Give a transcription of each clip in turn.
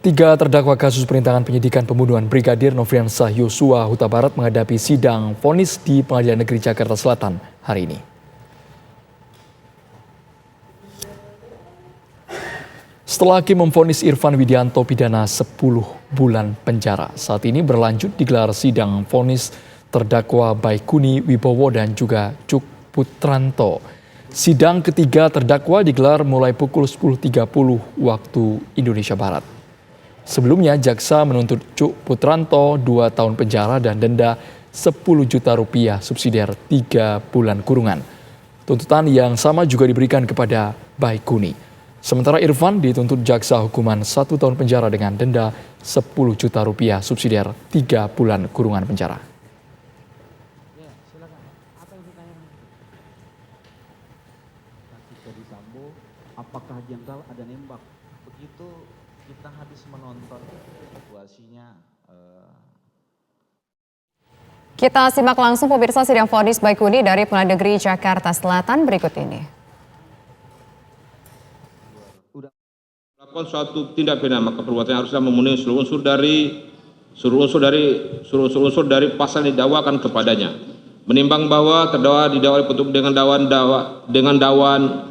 Tiga terdakwa kasus perintangan penyidikan pembunuhan Brigadir Nofriansah Yosua Huta Barat menghadapi sidang vonis di Pengadilan Negeri Jakarta Selatan hari ini. Setelah hakim memvonis Irfan Widianto pidana 10 bulan penjara, saat ini berlanjut digelar sidang vonis terdakwa Baikuni Wibowo dan juga Cuk Putranto. Sidang ketiga terdakwa digelar mulai pukul 10.30 waktu Indonesia Barat. Sebelumnya, jaksa menuntut Cuk Putranto 2 tahun penjara dan denda 10 juta rupiah subsidiar 3 bulan kurungan. Tuntutan yang sama juga diberikan kepada Baikuni. Sementara Irfan dituntut jaksa hukuman 1 tahun penjara dengan denda 10 juta rupiah subsidiar 3 bulan kurungan penjara. Apakah jengkal ada nembak? Begitu kita habis menonton situasinya. Kita simak langsung pemirsa sidang vonis Baikuni dari Pengadilan Negeri Jakarta Selatan berikut ini. Melakukan suatu tindak pidana maka perbuatannya haruslah memenuhi seluruh unsur dari pasal yang didakwakan kepadanya. Menimbang bahwa terdakwa didakwa dengan dakwaan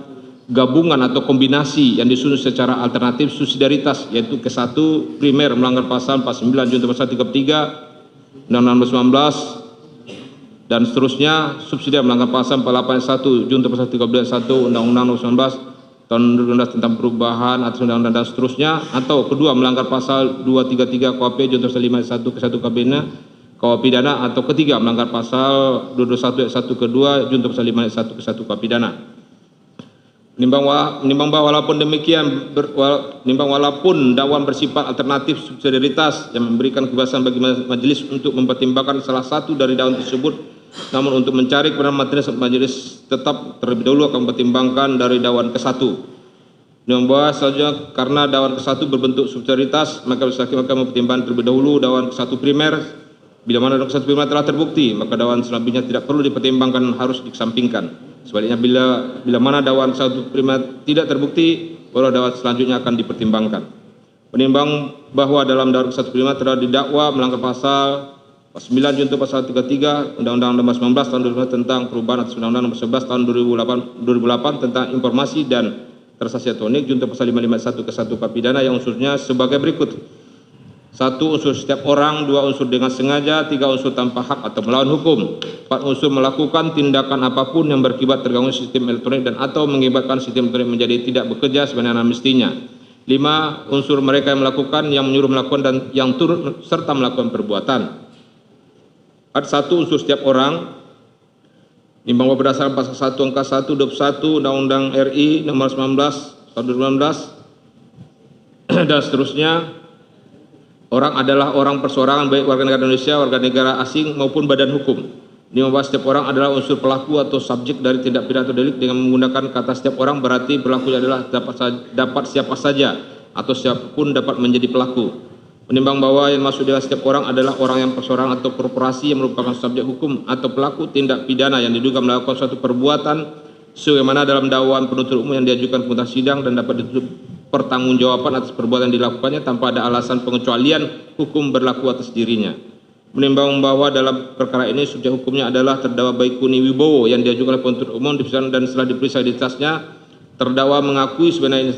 gabungan atau kombinasi yang disusun secara alternatif subsidiaritas, yaitu ke-1 primer melanggar pasal 49 junto pasal 33 Undang-Undang 19 dan seterusnya, subsidiar melanggar pasal 481 junto pasal 13 Undang-Undang 19 tahun 2012 tentang perubahan atas undang-undang dan seterusnya, atau kedua melanggar pasal 233 KUHP junto pasal 51 ke-1 KUHP pidana, atau ketiga melanggar pasal 221 ayat 1 ke-2 junto pasal 5 ayat 1 ke-1 KUHP pidana. Menimbang bahwa walaupun dakwaan bersifat alternatif subsidiaritas yang memberikan kebebasan bagi majelis untuk mempertimbangkan salah satu dari dakwaan tersebut, namun untuk mencari kebenaran materi majelis tetap terlebih dahulu akan mempertimbangkan dari dakwaan ke-1. Menimbang bahwa selanjutnya karena dakwaan ke-1 berbentuk subsidiaritas, maka majelis hakim akan mempertimbangkan terlebih dahulu dakwaan ke-1 primer. Bila mana dakwaan ke-1 primer telah terbukti, maka dakwaan selanjutnya tidak perlu dipertimbangkan, harus dikesampingkan. Sebaliknya bila mana dakwaan ke-1 primer tidak terbukti, baru dakwaan selanjutnya akan dipertimbangkan. Menimbang bahwa dalam dakwaan ke-1 primer telah didakwa melanggar pasal 9 junto pasal 33 Undang-Undang Nomor 19 tahun 2000 tentang perubahan atas Undang-Undang Nomor 11 tahun 2008 tentang informasi dan transaksi elektronik junto pasal 551 ke 1 KUHP pidana yang unsurnya sebagai berikut. 1. Unsur setiap orang. 2. Unsur dengan sengaja. 3. Unsur tanpa hak atau melawan hukum. 4. Unsur melakukan tindakan apapun yang berakibat terganggu sistem elektronik dan atau mengakibatkan sistem elektronik menjadi tidak bekerja sebagaimana mestinya. 5. Unsur mereka yang melakukan, yang menyuruh melakukan dan yang turut serta melakukan perbuatan. Ada 1. Unsur setiap orang. Bahwa berdasarkan pasal 1 angka 1 21 Undang-Undang RI Nomor 19 tahun 2019 dan seterusnya. Orang adalah orang perseorangan baik warga negara Indonesia, warga negara asing maupun badan hukum. Ini membahas setiap orang adalah unsur pelaku atau subjek dari tindak pidana atau delik. Dengan menggunakan kata setiap orang berarti pelaku adalah dapat siapa saja atau siapapun dapat menjadi pelaku. Menimbang bahwa yang masuk dalam setiap orang adalah orang yang perseorangan atau korporasi yang merupakan subjek hukum atau pelaku tindak pidana yang diduga melakukan suatu perbuatan sebagaimana dalam dakwaan penuntut umum yang diajukan ke muka sidang dan dapat dituntut pertanggungjawaban atas perbuatan yang dilakukannya tanpa ada alasan pengecualian hukum berlaku atas dirinya. Menimbang bahwa dalam perkara ini subjek hukumnya adalah terdakwa Baikuni Wibowo yang diajukan oleh penuntut umum dan setelah diperiksa identitasnya, terdakwa mengakui sebenarnya